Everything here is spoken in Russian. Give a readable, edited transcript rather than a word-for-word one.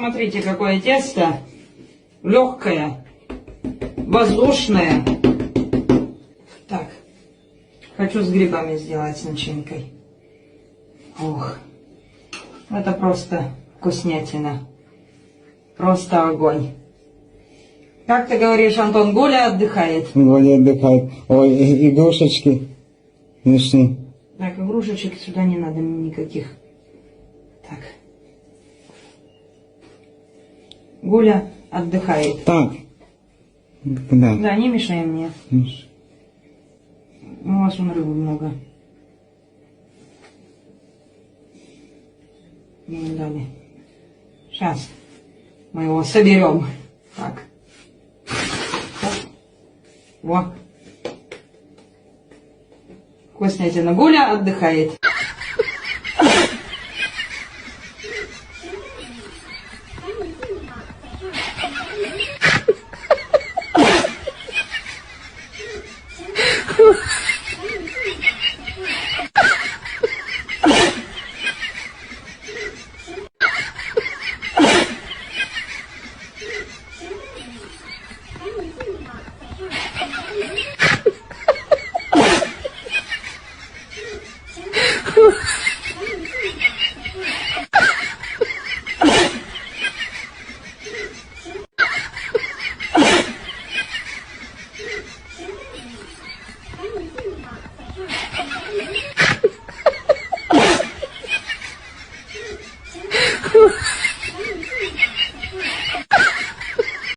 Смотрите, какое тесто. Легкое, воздушное. Так, хочу с грибами сделать, с начинкой. Ох, это просто вкуснятина. Просто огонь. Как ты говоришь, Антон, Гуля отдыхает? Гуля отдыхает. Ой, игрушечки лишние. Так, игрушечек сюда не надо мне никаких. Так. Гуля отдыхает. Так. Куда? Да, не мешай мне. У вас вон рыбы много. Ну, дали. Сейчас мы его соберем. Так. Вот. Вкуснятина. Гуля отдыхает.